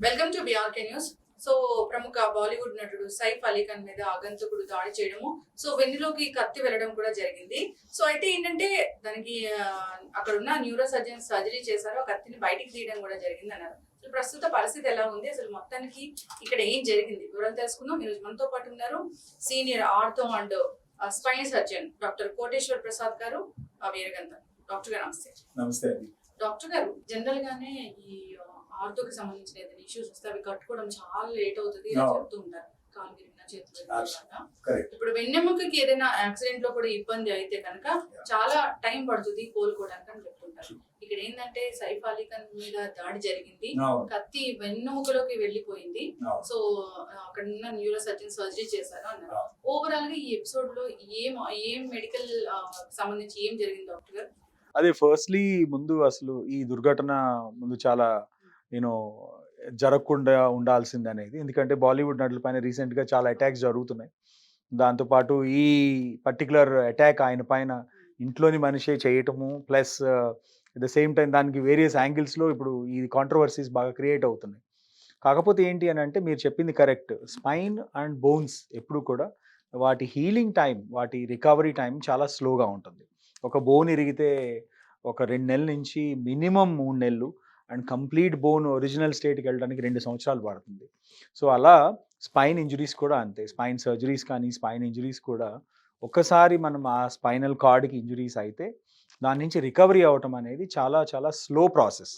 Welcome to BRK news. So ప్రముఖ బాలీవుడ్ నటుడు సైఫ్ అలీ ఖాన్ మీద ఆగంతకుడు దాడి చేయడము, సో వెన్నులోకి కత్తి వెళ్ళడం కూడా జరిగింది. సో అయితే ఏంటంటే దానికి అక్కడ ఉన్న న్యూరో సర్జన్ సర్జరీ చేశారు, ఆ కత్తిని బయటికి తీయడం కూడా జరిగింది అన్నారు. అసలు ప్రస్తుత పరిస్థితి ఎలా ఉంది, అసలు మొత్తానికి ఇక్కడ ఏం జరిగింది వివరాలు తెలుసుకుందాం. మీరు మనతో పాటు ఉన్నారు senior ortho and spine surgeon doctor Koteshwar Prasad గారు, వీరగంత. డాక్టర్ గారు నమస్తే. నమస్తే. డాక్టర్ గారు, జనరల్ గానే ఈ ఆర్థోకి సంబంధించిన ఏదైనా ఇష్యూస్ వస్తే అవి కట్టుకోవడం చాలా లేట్ అవుతుంది అని చెప్తూ ఉంటారు. కాలు విరిగిన, చేతులు విరిగిన. ఇప్పుడు వెన్నెముకకి ఏదైనా యాక్సిడెంట్ లో కూడా ఇబ్బంది అయితే కనుక చాలా టైం పడుతుంది కోలుకోవడానికి అని చెప్తుంటారు. ఇక్కడ ఏంటంటే సైఫ్ అలీ ఖాన్ మీద దాడి జరిగింది, కత్తి వెన్నెముకలోకి వెళ్ళిపోయింది. సో అక్కడ ఉన్న న్యూరో సర్జన్ సర్జరీ చేశారు అన్నారు. ఓవరాల్ గా ఈ ఎపిసోడ్ లో ఏం మెడికల్ సంబంధించి ఏం జరిగింది డాక్టర్ గారు? అదే ఫస్ట్లీ ముందు అసలు ఈ దుర్ఘటన ముందు చాలా జరగకుండా ఉండాల్సింది అనేది, ఎందుకంటే బాలీవుడ్ నటుల పైన రీసెంట్గా చాలా అటాక్స్ జరుగుతున్నాయి. దాంతోపాటు ఈ పర్టికులర్ అటాక్ ఆయన పైన ఇంట్లోని మనిషే చేయటము, plus at the same time దానికి వేరియస్ యాంగిల్స్లో ఇప్పుడు ఈ కాంట్రవర్సీస్ బాగా క్రియేట్ అవుతున్నాయి. కాకపోతే ఏంటి అని అంటే మీరు చెప్పింది కరెక్ట్. స్పైన్ అండ్ బోన్స్ ఎప్పుడు కూడా వాటి హీలింగ్ టైం, వాటి రికవరీ టైం చాలా స్లోగా ఉంటుంది. ఒక బోన్ ఇరిగితే ఒక 2 నెలల నుంచి మినిమం 3 నెలలు, అండ్ కంప్లీట్ బోన్ ఒరిజినల్ స్టేట్కి వెళ్ళడానికి 2 సంవత్సరాలు పడుతుంది. సో అలా స్పైన్ ఇంజురీస్ కూడా అంతే. స్పైన్ సర్జరీస్ కానీ స్పైన్ ఇంజురీస్ కూడా ఒక్కసారి మనం ఆ స్పైనల్ కార్డ్కి ఇంజురీస్ అయితే దాని నుంచి రికవరీ అవ్వటం అనేది చాలా చాలా స్లో ప్రాసెస్.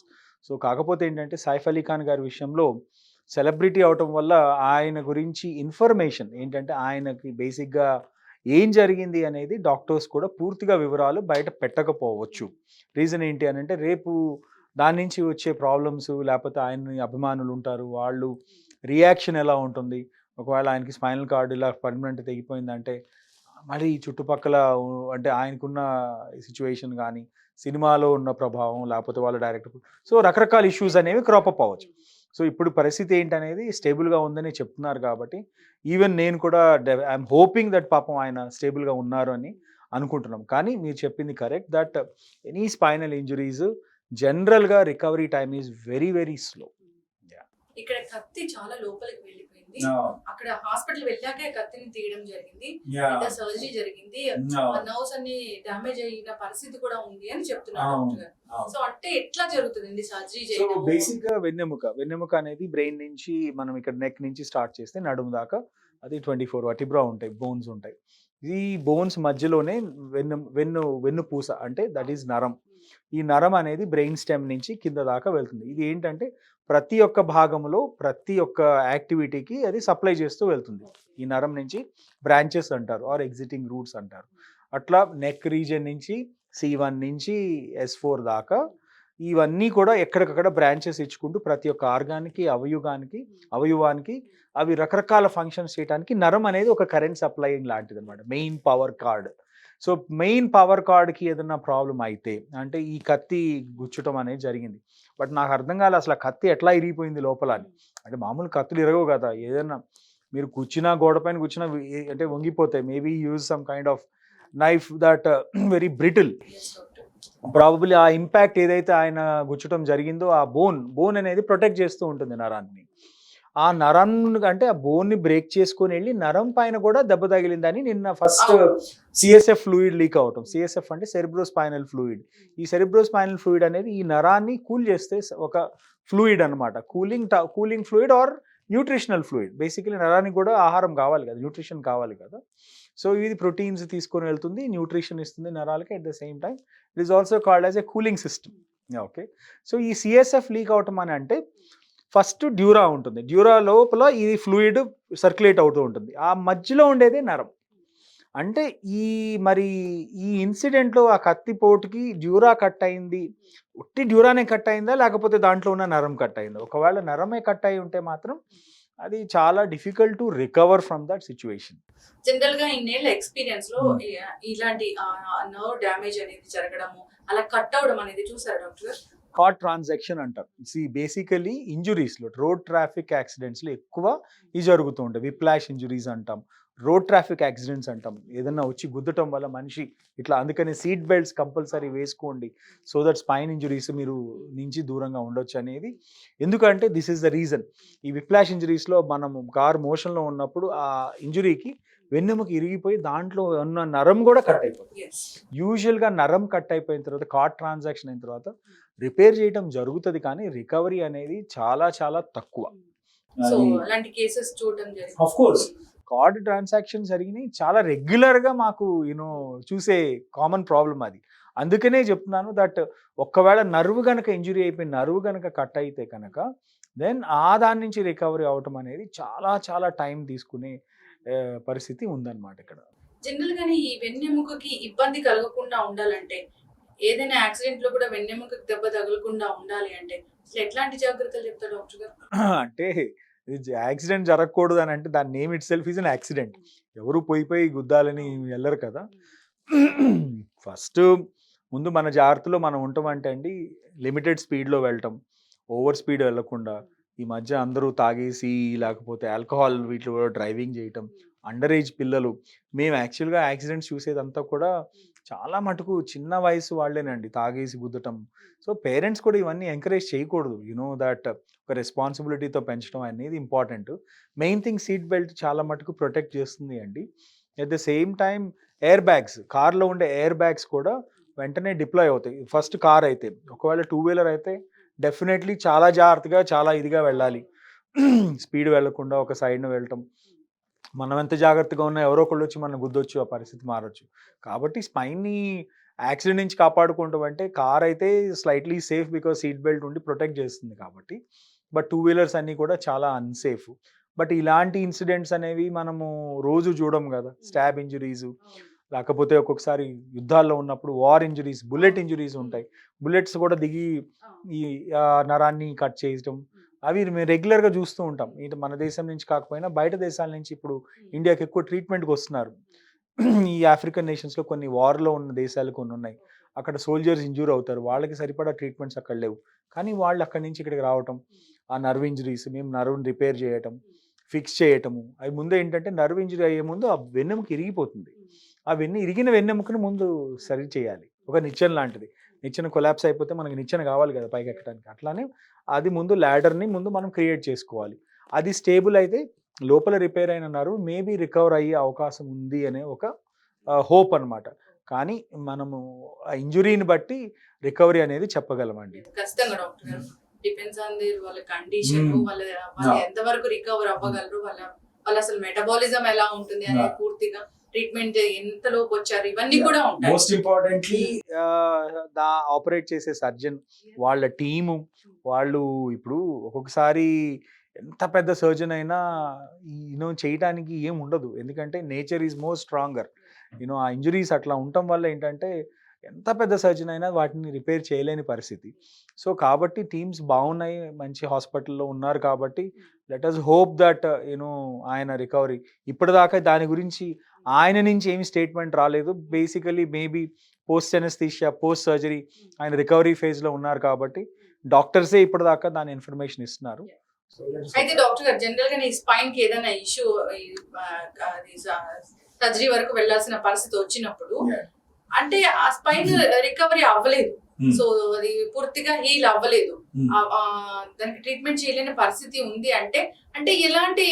సో కాకపోతే ఏంటంటే సైఫ్ అలీ ఖాన్ గారి విషయంలో సెలబ్రిటీ అవటం వల్ల ఆయన గురించి ఇన్ఫర్మేషన్ ఏంటంటే ఆయనకి బేసిక్గా ఏం జరిగింది అనేది డాక్టర్స్ కూడా పూర్తిగా వివరాలు బయట పెట్టకపోవచ్చు. రీజన్ ఏంటి అని అంటే రేపు దాని నుంచి వచ్చే ప్రాబ్లమ్స్, లేకపోతే ఆయన్ని అభిమానులు ఉంటారు, వాళ్ళు రియాక్షన్ ఎలా ఉంటుంది, ఒకవేళ ఆయనకి స్పైనల్ కార్డ్ ఇలా పర్మనెంట్ తెగిపోయిందంటే మరి చుట్టుపక్కల అంటే ఆయనకున్న సిచ్యువేషన్ కానీ, సినిమాలో ఉన్న ప్రభావం, లేకపోతే వాళ్ళ డైరెక్టర్, సో రకరకాల ఇష్యూస్ అనేవి క్రాపప్ అవ్వచ్చు. సో ఇప్పుడు పరిస్థితి ఏంటనేది స్టేబుల్గా ఉందని చెప్తున్నారు. కాబట్టి ఈవెన్ నేను కూడా ఐఎమ్ హోపింగ్ దట్ పాపం ఆయన స్టేబుల్గా ఉన్నారు అని అనుకుంటున్నాం. కానీ మీరు చెప్పింది correct that any spinal injuries జనరల్గా recovery time is very very slow. ఇక్కడ కత్తి చాలా లోపలికి వెళ్ళిపోయింది. అక్కడ హాస్పిటల్ వెళ్ళాకే కత్తిని తీయడం జరిగింది, సర్జరీ జరిగింది, నర్వ్స్ అన్ని డ్యామేజ్ అయిన పరిస్థితి కూడా ఉంది అని చెప్తున్నారు. సో అంటే ఎట్లా జరుగుతుంది సర్జరీ చేయడం? బేసిక్ గా వెన్నెముక అనేది బ్రెయిన్ నుంచి మనం ఇక్కడ నెక్ నుంచి స్టార్ట్ చేస్తే నడుము దాకా అది 24 వర్టిబ్రా ఉంటాయి, బోన్స్ ఉంటాయి. ఈ బోన్స్ మధ్యలోనే వెన్నుపూస అంటే దట్ ఈస్ నరం. ఈ నరం అనేది బ్రెయిన్ స్టెమ్ నుంచి కింద దాకా వెళ్తుంది. ఇది ఏంటంటే ప్రతి ఒక్క భాగంలో ప్రతి ఒక్క యాక్టివిటీకి అది సప్లై చేస్తూ వెళ్తుంది. ఈ నరం నుంచి బ్రాంచెస్ అంటారు, ఆర్ ఎగ్జిటింగ్ రూట్స్ అంటారు. అట్లా నెక్ రీజన్ నుంచి C1 నుంచి S4 దాకా ఇవన్నీ కూడా ఎక్కడికక్కడ బ్రాంచెస్ ఇచ్చుకుంటూ ప్రతి ఒక్క ఆర్గానికి, అవయవానికి అవి రకరకాల ఫంక్షన్స్ చేయడానికి నరం అనేది ఒక కరెంట్ సప్లయింగ్ లాంటిది అనమాట, main power card. So main power కార్డ్కి ఏదైనా ప్రాబ్లం అయితే అంటే ఈ కత్తి గుచ్చటం అనేది జరిగింది. బట్ నాకు అర్థం కాలేదు అసలు ఆ కత్తి ఎట్లా ఇరిగిపోయింది లోపల అని. అంటే మామూలు కత్తులు ఇరగవు కదా, ఏదైనా మీరు కూర్చున్నా గోడ పైన కూర్చున్నా అంటే వంగిపోతాయి. Maybe use some kind of knife that very brittle. Probably ఆ ఇంపాక్ట్ ఏదైతే ఆయన గుచ్చటం జరిగిందో ఆ బోన్ అనేది ప్రొటెక్ట్ చేస్తూ ఉంటుంది నరాన్ని. ఆ నరం అంటే ఆ బోన్ని బ్రేక్ చేసుకొని వెళ్ళి నరం పైన కూడా దెబ్బ తగిలిందని నిన్న ఫస్ట్ సిఎస్ఎఫ్ ఫ్లూయిడ్ లీక్ అవటం. సిఎస్ఎఫ్ అంటే సెరిబ్రోస్పైనల్ ఫ్లూయిడ్. ఈ సెరిబ్రోస్పైనల్ ఫ్లూయిడ్ అనేది ఈ నరాన్ని కూల్ చేస్తే ఒక ఫ్లూయిడ్ అనమాట, cooling fluid or nutritional fluid. Basically నరానికి కూడా ఆహారం కావాలి కదా, న్యూట్రిషన్ కావాలి కదా. సో ఇది ప్రోటీన్స్ తీసుకొని వెళ్తుంది, న్యూట్రిషన్ ఇస్తుంది నరాలకి. At the same time it is also called as a cooling system. Okay, so ఈ సిఎస్ఎఫ్ లీక్ అవటం అని అంటే ఫస్ట్ డ్యూరా ఉంటుంది, డ్యూరా లోపల ఈ ఫ్లూయిడ్ సర్క్యులేట్ అవుతూ ఉంటుంది, ఆ మధ్యలో ఉండేదే నరం. అంటే ఈ ఇన్సిడెంట్లో ఆ కత్తిపోటుకి డ్యూరా కట్ అయింది, ఉట్టి డ్యూరానే కట్ అయిందా లేకపోతే దాంట్లో ఉన్న నరం కట్ అయిందా? ఒకవేళ నరమే కట్ అయి ఉంటే మాత్రం అది చాలా difficult to recover from that situation. General గా ఇన్నేళ్ళ ఎక్స్పీరియన్స్ లో ఇలాంటి నర్వ్ డ్యామేజ్ అనేది జరగడము, అలా కట్ అవడం అనేది చూసారు డాక్టర్? కార్డ్ ట్రాన్సాక్షన్ అంటారు. బేసికలీ ఇంజురీస్లో రోడ్ ట్రాఫిక్ యాక్సిడెంట్స్లో ఎక్కువ ఇవి జరుగుతూ ఉంటాయి. విప్లాష్ ఇంజురీస్ అంటాం, రోడ్ ట్రాఫిక్ యాక్సిడెంట్స్ అంటాం. ఏదన్నా వచ్చి గుద్దటం వల్ల మనిషి ఇట్లా, అందుకని సీట్ బెల్ట్స్ కంపల్సరీ వేసుకోండి, సో దట్ స్పైన్ ఇంజురీస్ మీరు నుంచి దూరంగా ఉండొచ్చు అనేది. ఎందుకంటే దిస్ ఈస్ ద రీజన్. ఈ విప్లాష్ ఇంజురీస్లో మనము కార్ మోషన్లో ఉన్నప్పుడు ఆ ఇంజురీకి వెన్నెముక ఇరిగిపోయి దాంట్లో ఉన్న నరం కూడా కట్ అయిపోతుంది. యూజువల్గా నరం కట్ అయిపోయిన తర్వాత కార్డ్ ట్రాన్సాక్షన్ అయిన తర్వాత రిపేర్ చేయడం జరుగుతుంది, కానీ రికవరీ అనేది చాలా చాలా తక్కువ. సో అలాంటి కేసెస్ చూడడం జరిగింది. ఆఫ్ కోర్స్ కార్డ్ ట్రాన్సాక్షన్ జరిగినాయి చాలా రెగ్యులర్గా మాకు చూసే కామన్ ప్రాబ్లం అది. అందుకనే చెప్తున్నాను దట్ ఒక్కవేళ నర్వ్ కనుక ఇంజురీ అయిపోయి నర్వ్ కనుక కట్ అయితే కనుక దెన్ దాని నుంచి రికవరీ అవటం అనేది చాలా చాలా టైం తీసుకునే పరిస్థితి ఉందన్నమాట ఇక్కడ. జనరల్ గానీ ఈ వెన్నెముకకి ఇబ్బంది కలగకుండా ఉండాలంటే, ఏదైనా యాక్సిడెంట్ లో కూడా వెన్నెముకకి దెబ్బ తగలకుండా ఉండాలి అంటే ఎట్లాంటి జాగ్రత్తలు చెప్తారు డాక్టర్ గారు? అంటే యాక్సిడెంట్ జరగకూడదు అని అంటే దాని name it self is an accident. ఎవరు పోయి గుద్దాలని వెళ్ళరు కదా. ఫస్ట్ ముందు మన జాగ్రత్తలో మనం ఉంటామంటే అండి, లిమిటెడ్ స్పీడ్లో వెళ్ళటం, ఓవర్ స్పీడ్ వెళ్ళకుండా. ఈ మధ్య అందరూ తాగేసి లేకపోతే ఆల్కహాల్ వీటిలో డ్రైవింగ్ చేయటం, అండర్ ఏజ్ పిల్లలు. మేము యాక్చువల్గా యాక్సిడెంట్స్ చూసేదంతా కూడా చాలా మటుకు చిన్న వయసు వాళ్ళేనండి తాగేసి గుద్దటం. సో పేరెంట్స్ కూడా ఇవన్నీ ఎంకరేజ్ చేయకూడదు. దట్ ఒక రెస్పాన్సిబిలిటీతో పెంచడం అనేది important. Main thing seat belt చాలా మటుకు ప్రొటెక్ట్ చేస్తుంది అండి. At the same time air bags, కార్లో ఉండే ఎయిర్ బ్యాగ్స్ కూడా వెంటనే డిప్లాయ్ అవుతాయి. ఫస్ట్ కార్ అయితే, ఒకవేళ టూ వీలర్ అయితే డెఫినెట్లీ చాలా జాగ్రత్తగా చాలా ఇదిగా వెళ్ళాలి. స్పీడ్ వెళ్ళకుండా ఒక సైడ్ను వెళ్ళటం. మనం ఎంత జాగ్రత్తగా ఉన్నా ఎవరో ఒకళ్ళు వచ్చి మనం గుద్దొచ్చు, ఆ పరిస్థితి మారచ్చు. కాబట్టి స్పైన్ని యాక్సిడెంట్ నుంచి కాపాడుకుంటాం అంటే కార్ అయితే slightly safe, because seat belt ఉండి ప్రొటెక్ట్ చేస్తుంది కాబట్టి. బట్ టూ వీలర్స్ అన్నీ కూడా చాలా అన్సేఫ్. బట్ ఇలాంటి ఇన్సిడెంట్స్ అనేవి మనము రోజు చూడం కదా. స్టాబ్ ఇంజురీస్, లేకపోతే ఒక్కొక్కసారి యుద్ధాల్లో ఉన్నప్పుడు వార్ ఇంజురీస్, బుల్లెట్ ఇంజురీస్ ఉంటాయి. బుల్లెట్స్ కూడా దిగి ఈ నరాన్ని కట్ చేయటం, అవి మేము రెగ్యులర్గా చూస్తూ ఉంటాం. ఇటు మన దేశం నుంచి కాకపోయినా బయట దేశాల నుంచి ఇప్పుడు ఇండియాకి ఎక్కువ ట్రీట్మెంట్కి వస్తున్నారు. ఈ ఆఫ్రికన్ నేషన్స్లో కొన్ని వార్లో ఉన్న దేశాలు కొన్ని ఉన్నాయి. అక్కడ సోల్జర్స్ ఇంజూర్ అవుతారు, వాళ్ళకి సరిపడా ట్రీట్మెంట్స్ అక్కడ లేవు, కానీ వాళ్ళు అక్కడి నుంచి ఇక్కడికి రావటం, ఆ నర్వ్ ఇంజురీస్ మేము నర్వ్ని రిపేర్ చేయటం, ఫిక్స్ చేయటము. అవి ముందే ఏంటంటే నర్వ్ ఇంజురీ అయ్యే ముందు ఆ వెన్నెముక ఇరిగిపోతుంది. ఆ ఇరిగిన వెన్నెముకను ముందు సరి చేయాలి. ఒక నిచ్చెన లాంటిది, నిచ్చెన కొలాప్స్ అయిపోతే మనకి నిచ్చెన కావాలి కదా పైకి ఎక్కడానికి. అట్లానే అది ముందు ల్యాడర్ని ముందు మనం క్రియేట్ చేసుకోవాలి. అది స్టేబుల్ అయితే లోపల రిపేర్ అయిన నర్వ్ మేబీ రికవర్ అయ్యే అవకాశం ఉంది అనే ఒక హోప్ అన్నమాట. కానీ మనము ఆ ఇంజురీని బట్టి రికవరీ అనేది చెప్పగలమండి. ఖచ్చితంగా డాక్టర్ గారు. డిపెండ్స్ ఆన్ దేర్ వాళ్ళ కండిషన్, వాళ్ళు ఎంతవరకు రికవర్ అవ్వగలరు, వాళ్ళ అసలు మెటబాలిజం ఎలా ఉంటుంది అనేది పూర్తిగా ట్రీట్మెంట్ ఎంతలోపు వచ్చారు ఇవన్నీ కూడా ఉంటాయి. మోస్ట్ ఇంపార్టెంట్లీ ఆపరేట్ చేసే సర్జన్, వాళ్ళ టీము, వాళ్ళు ఇప్పుడు ఒక్కొక్కసారి ఎంత పెద్ద సర్జన్ అయినా చేయడానికి ఏం ఉండదు. ఎందుకంటే నేచర్ ఈజ్ మోర్ స్ట్రాంగర్. ఆ ఇంజురీస్ అట్లా ఉండటం వల్ల ఏంటంటే ఎంత పెద్ద సర్జన్ అయినా వాటిని రిపేర్ చేయలేని పరిస్థితి. సో కాబట్టి టీమ్స్ బాగున్నాయి, మంచి హాస్పిటల్లో ఉన్నారు కాబట్టి లెట్ అస్ హోప్ దట్ ఆయన రికవరీ. ఇప్పటిదాకా దాని గురించి ఆయన నుంచి ఏమి స్టేట్మెంట్ రాలేదు. Basically maybe post anaesthesia, post surgery ఆయన రికవరీ ఫేజ్లో ఉన్నారు కాబట్టి డాక్టర్సే ఇప్పటిదాకా దాని ఇన్ఫర్మేషన్ ఇస్తున్నారు. అయితే డాక్టర్ గారు జనరల్ గా స్పైన్ కి ఏదైనా ఇష్యూ సర్జరీ వరకు వెళ్ళాల్సిన పరిస్థితి వచ్చినప్పుడు, అంటే ఆ స్పైన్ రికవరీ అవ్వలేదు, సో అది పూర్తిగా హీల్ అవ్వలేదు, దానికి ట్రీట్మెంట్ చేయలేని పరిస్థితి ఉంది అంటే అంటే ఎలాంటి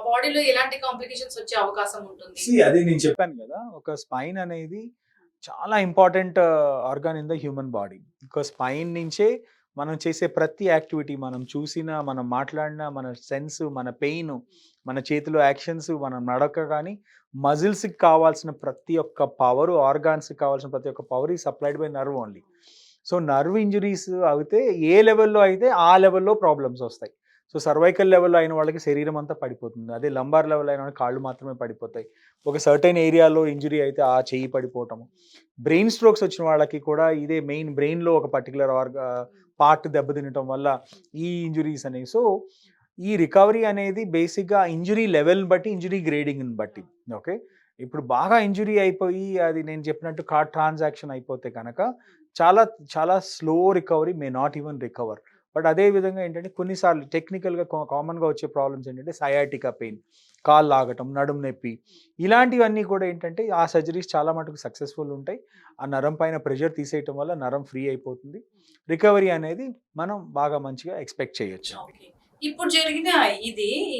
బాడీలో ఎలాంటి కాంప్లికేషన్స్ వచ్చే అవకాశం ఉంటుంది? అది నేను చెప్పాను కదా, ఒక స్పైన్ అనేది చాలా important organ in the human body. Because spine నుంచే మనం చేసే ప్రతి యాక్టివిటీ, మనం చూసినా, మనం మాట్లాడినా, మన సెన్స్, మన పెయిన్, మన చేతిలో యాక్షన్స్, మనం నడక కానీ మజిల్స్కి కావాల్సిన ప్రతి ఒక్క పవర్, ఆర్గాన్స్కి కావాల్సిన ప్రతి ఒక్క పవర్ ఈ supplied by nerve only. So nerve injuries అయితే ఏ లెవెల్లో అయితే ఆ లెవెల్లో ప్రాబ్లమ్స్ వస్తాయి. సో సర్వైకల్ లెవెల్లో అయిన వాళ్ళకి శరీరం అంతా పడిపోతుంది, అదే లంబార్ లెవెల్ అయిన వాళ్ళకి కాళ్ళు మాత్రమే పడిపోతాయి. ఒక సర్టైన్ ఏరియాలో ఇంజురీ అయితే ఆ చెయ్యి పడిపోవటము. బ్రెయిన్ స్ట్రోక్స్ వచ్చిన వాళ్ళకి కూడా ఇదే మెయిన్, బ్రెయిన్లో ఒక పర్టికులర్ పార్ట్ దెబ్బతినటం వల్ల ఈ ఇంజురీస్ అనేవి. సో ఈ రికవరీ అనేది బేసిక్గా ఇంజురీ లెవెల్ బట్టి, ఇంజురీ గ్రేడింగ్ని బట్టి. ఓకే, ఇప్పుడు బాగా ఇంజురీ అయిపోయి అది నేను చెప్పినట్టు కార్డ్ ట్రాన్సాక్షన్ అయిపోతే కనుక చాలా చాలా slow recovery, may not even recover. But అదే విధంగా ఏంటంటే కొన్నిసార్లు టెక్నికల్గా కామన్గా వచ్చే ప్రాబ్లమ్స్ ఏంటంటే సయాటికా పెయిన్, కాళ్ళు లాగటం, నడుము నొప్పి, ఇలాంటివన్నీ కూడా ఏంటంటే ఆ సర్జరీస్ చాలా మటుకు సక్సెస్ఫుల్ ఉంటాయి. ఆ నరం పైన ప్రెషర్ తీసేయటం వల్ల నరం ఫ్రీ అయిపోతుంది. రికవరీ అనేది మనం బాగా మంచిగా ఎక్స్పెక్ట్ చేయొచ్చు. ఓకే. ఇప్పుడు జరిగిన ఈ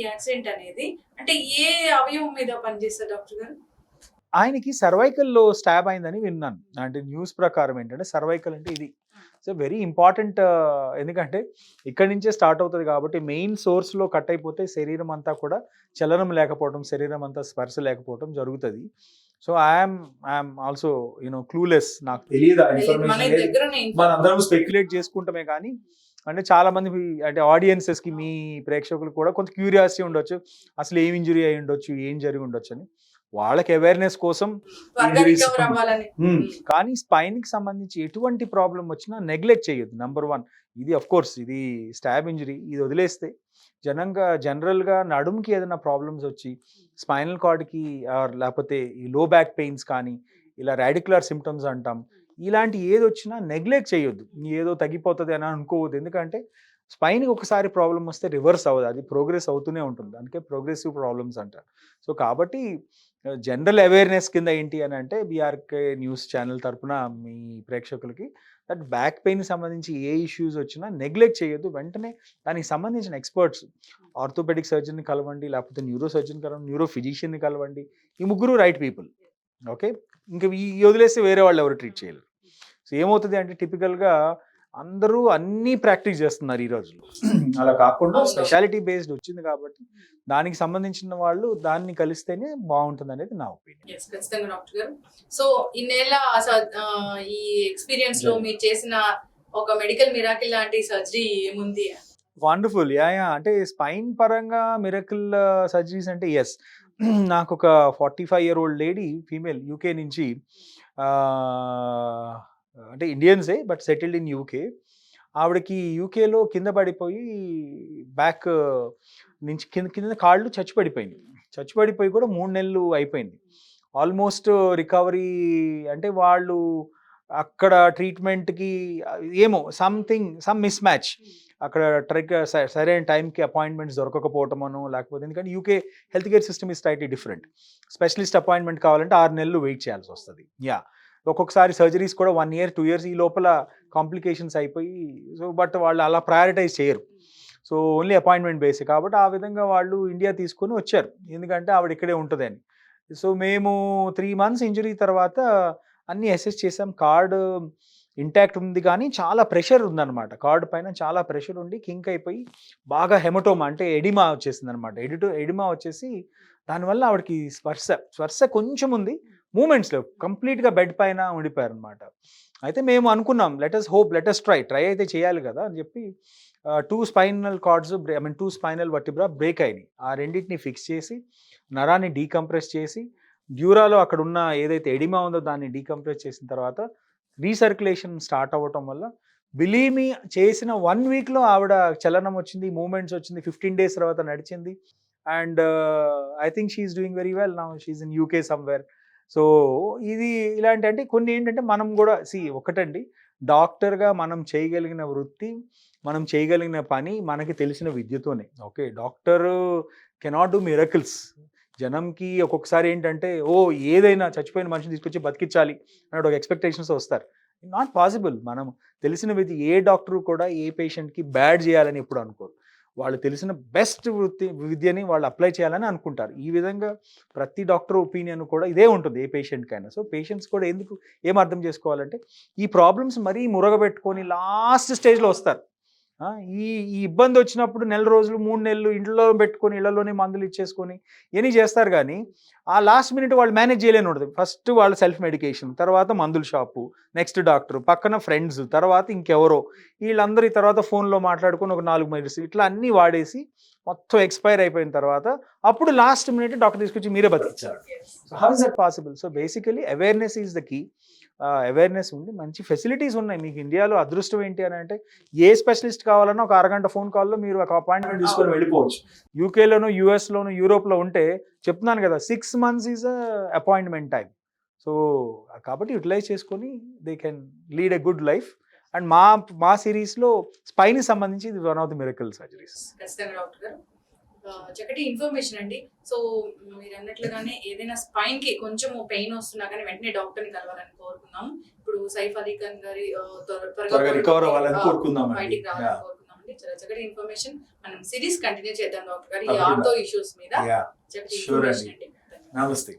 యాక్సిడెంట్ అనేది అంటే ఏ అవయవం మీద పనిచేస్తారు డాక్టర్ గారు? ఆయనకి సర్వైకల్‌లో స్టాబ్ అయిందని విన్నాను. అంటే న్యూస్ ప్రకారం ఏంటంటే సర్వైకల్ అంటే ఇది. So, very important. ఎందుకంటే ఇక్కడి నుంచే స్టార్ట్ అవుతది కాబట్టి మెయిన్ సోర్స్‌లో కట్ అయిపోతే శరీరం అంతా కూడా చలనం లేకపోవడం, శరీరం అంతా స్పర్శ లేకపోవడం జరుగుతది. So, I am also clueless. నాకు తెలీదు ఆ మన ఇన్ఫర్మేషన్ లేదు. దగ్గరనే మనందరం స్పెక్యులేట్ చేసుకుంటమే కానీ, అంటే చాలా మంది అంటే ఆడియన్సెస్‌కి, మీ ప్రేక్షకులకు కూడా కొంత క్యూరియాసిటీ ఉండొచ్చు. అసలు ఏం ఇంజ్యూరీ అయ్యి ఉండొచ్చు? ఏం జరిగి ఉండొచ్చని. వాళ్ళకి అవేర్‌నెస్ కోసం త్వరగా ఇంజ్యూరీస్. రికవర్ అవ్వాలని. కానీ స్పైన్‌కి సంబంధించి ఎటువంటి ప్రాబ్లమ్ వచ్చినా నెగ్లెక్ట్ చేయొద్దు. నంబర్ 1 ఇది ఆఫ్‌కోర్స్ ఇది స్టాబ్ ఇంజ్యూరీ. ఇది వదిలేస్తే జనరల్‌గా నడుముకి ఏదైనా ప్రాబ్లమ్స్ వచ్చి స్పైనల్ కార్డ్‌కి లేకపోతే ఈ లో బ్యాక్ పెయిన్స్ కానీ, ఇలా రాడిక్యులర్ సింప్టమ్స్ అంటాం. ఇలాంటి ఏదొచ్చినా నెగ్లెక్ట్ చేయొద్దు. ఏదో తగ్గిపోతది అని అనుకోవద్దు. ఎందుకంటే స్పైన్‌కి ఒకసారి ప్రాబ్లమ్ వస్తే రివర్స్ అవ్వదు. అది ప్రోగ్రెస్ అవుతూనే ఉంటుంది. అందుకే ప్రోగ్రెసివ్ ప్రాబ్లమ్స్ అంటారు. సో, కాబట్టి జనరల్ అవేర్‌నెస్ కింద ఏంటి అని అంటే బీఆర్‌కే న్యూస్ ఛానల్ తరపున మీ ప్రేక్షకులకి దట్ బ్యాక్ పెయిన్‌కి సంబంధించి ఏ ఇష్యూస్ వచ్చినా నెగ్లెక్ట్ చేయొద్దు. వెంటనే దానికి సంబంధించిన ఎక్స్‌పర్ట్స్, ఆర్థోపెడిక్ సర్జన్‌ని కలవండి, లేకపోతే న్యూరో సర్జన్ కలవండి, న్యూరో ఫిజిషియన్‌ని కలవండి. ఈ ముగ్గురు రైట్ పీపుల్. ఓకే. ఇంక వదిలేస్తే వేరే వాళ్ళు ఎవరు ట్రీట్ చేయలేరు. సో, ఏమవుతది అంటే టిపికల్‌గా అందరూ అన్నీ ప్రాక్టీస్ చేస్తున్నారు ఈ రోజుల్లో. అలా కాకుండా స్పెషాలిటీ బేస్డ్ వచ్చింది కాబట్టి దానికి సంబంధించిన వాళ్ళు దాన్ని కలిస్తేనే బాగుంటుందనేది నా ఒపీనియన్. Yes, ఖచ్చితంగా డాక్టర్ గారు. సో ఇన్నేళ్ళ ఈ ఎక్స్పీరియన్స్ లో మీరు చేసిన ఒక మెడికల్ మిరాకిల్ లాంటి సర్జరీ ఏముంది? వండర్ఫుల్. యాహ్! అంటే స్పైన్ పరంగా మిరకిల్ సర్జరీస్ అంటే యెస్. నాకొక 45 year old lady female UK నుంచి, అంటే ఇండియన్సే బట్ సెటిల్డ్ ఇన్ యూకే. ఆవిడకి యూకేలో కింద పడిపోయి బ్యాక్ నుంచి కింద కాళ్ళు చచ్చి పడిపోయింది. చచ్చి పడిపోయి కూడా 3 నెలలు అయిపోయింది. ఆల్మోస్ట్ రికవరీ అంటే వాళ్ళు అక్కడ ట్రీట్మెంట్‌కి ఏమో సమ్ మిస్ మ్యాచ్. అక్కడ సరైన టైంకి అపాయింట్మెంట్స్ దొరకకపోవటమనో, లేకపోతే ఎందుకంటే UK health care system is slightly different. Specialist appointment కావాలంటే 6 నెలలు వెయిట్ చేయాల్సి వస్తది. యాహ్! ఒక్కొక్కసారి సర్జరీస్ కూడా 1 ఇయర్, 2 ఇయర్స్ ఈ లోపల కాంప్లికేషన్స్ అయిపోయి, సో బట్ వాళ్ళు అలా ప్రయారిటైజ్ చేయరు. సో ఓన్లీ అపాయింట్మెంట్ బేసే. కాబట్టి ఆ విధంగా వాళ్ళు ఇండియా తీసుకొని వచ్చారు. ఎందుకంటే ఆవిడ ఇక్కడే ఉంటదని. సో మేము 3 మంత్స్ ఇంజరీ తర్వాత అన్నీ అసెస్ చేసాం. కార్డ్ ఇంటాక్ట్ ఉంది కానీ చాలా ప్రెషర్ ఉందన్నమాట. కార్డ్ పైన చాలా ప్రెషర్ ఉండి కింక్ అయిపోయి బాగా హెమటోమా అంటే ఎడిమా వచ్చేసిందనమాట. ఎడిమా వచ్చేసి దానివల్ల ఆవిడకి స్పర్శ కొంచెం ఉంది. మూమెంట్స్‌లో కంప్లీట్‌గా బెడ్ పైన ఉండిపోయారనమాట. అయితే మేము అనుకున్నాం లెట్ అస్ ట్రై అయితే చేయాలి కదా అని చెప్పి 2 spinal cards 2 spinal vertebra break అయినాయి. ఆ రెండిటిని ఫిక్స్ చేసి నరాన్ని డీకంప్రెస్ చేసి డ్యూరాలో అక్కడ ఉన్న ఏదైతే ఎడిమా ఉందో దాన్ని డీకంప్రెస్ చేసిన తర్వాత రీసర్క్యులేషన్ స్టార్ట్ అవ్వటం వల్ల బిలీవ్ మీ చేసిన 1 వీక్‌లో ఆవిడ చలనం వచ్చింది, మూవ్‌మెంట్స్ వచ్చింది. 15 డేస్ తర్వాత నడిచింది. And I think she is doing very well now. She is in UK somewhere. So ఇది ఇలాంటి అంటే కొన్ని ఏంటంటే మనం కూడా ఒకటండి, డాక్టర్‌గా మనం చేయగలిగిన వృత్తి, మనం చేయగలిగిన పని మనకి తెలిసిన విద్యతోనే. Okay. Doctor cannot do miracles. జనంకి ఒక్కొక్కసారి ఏంటంటే ఏదైనా చచ్చిపోయిన మనిషిని తీసుకొచ్చి బతికించాలి అన్నట్టు ఒక ఎక్స్‌పెక్టేషన్స్‌తో వస్తారు. Not possible. మనం తెలిసిన విధి ఏ డాక్టరు కూడా ఏ పేషెంట్‌కి బ్యాడ్ చేయాలని ఎప్పుడు అనుకోరు. వాళ్ళు తెలిసిన బెస్ట్ విద్యని వాళ్ళు అప్లై చేయాలని అనుకుంటారు. ఈ విధంగా ప్రతి డాక్టర్ ఒపీనియన్ కూడా ఇదే ఉంటుంది ఏ పేషెంట్‌కైనా. సో పేషెంట్స్ కూడా ఏం అర్థం చేసుకోవాలంటే ఈ ప్రాబ్లమ్స్ మరీ మురగబెట్టుకొని లాస్ట్ స్టేజ్‌లో వస్తారు. ఈ ఈ ఇబ్బంది వచ్చినప్పుడు నెల రోజులు, 3 నెలలు ఇంట్లో పెట్టుకొని ఇళ్లలోనే మందులు ఇచ్చేసుకొని ఇవన్నీ చేస్తారు కానీ ఆ లాస్ట్ మినిట్ వాళ్ళు మేనేజ్ చేయలేని ఉండదు. ఫస్ట్ వాళ్ళ సెల్ఫ్ మెడికేషన్, తర్వాత మందుల షాపు, నెక్స్ట్ డాక్టర్, పక్కన ఫ్రెండ్స్, తర్వాత ఇంకెవరో, వీళ్ళందరూ ఈ తర్వాత ఫోన్లో మాట్లాడుకొని ఒక 4 మెడిసిన్ ఇట్లా అన్నీ వాడేసి మొత్తం ఎక్స్పైర్ అయిపోయిన తర్వాత అప్పుడు లాస్ట్ మినిట్ డాక్టర్ తీసుకొచ్చి మీరే బతికించారు. So how is that possible? So basically awareness is the key. Awareness ఉంది, మంచి ఫెసిలిటీస్ ఉన్నాయి. మీకు ఇండియాలో అదృష్టం ఏంటి అని అంటే ఏ స్పెషలిస్ట్ కావాలన్నా ఒక అరగంట ఫోన్ కాల్లో మీరు ఒక అపాయింట్మెంట్ తీసుకొని వెళ్ళిపోవచ్చు. యూకేలోను, యూఎస్లోను, యూరోప్లో ఉంటే చెప్తున్నాను కదా 6 months is appointment time. So కాబట్టి యూటిలైజ్ చేసుకొని they can lead a good life. And మా సిరీస్లో స్పైన్కి సంబంధించి ఇది one of the miracle surgeries. ఖచ్చితంగా డాక్టర్ గారు చక్కటి ఇన్ఫర్మేషన్ అండి. సో మీరు అన్నట్లుగానే ఏదైనా స్పైన్ కి కొంచెం పెయిన్ వస్తున్నా కానీ వెంటనే డాక్టర్ ని కలవాలని కోరుకుందాం. ఇప్పుడు సైఫ్ అలీ ఖాన్ గారి త్వరగా రికవర్ అవ్వాలని కోరుకుందాం. బయటికి రావాలని కోరుకుందాం అండి. చాలా చక్కటి ఇన్ఫర్మేషన్. మనం సిరీస్ కంటిన్యూ చేద్దాం డాక్టర్ గారు ఈ ఆర్థో ఇష్యూస్ మీద. చక్కటి ఇన్ఫర్మేషన్ అండి. నమస్తే.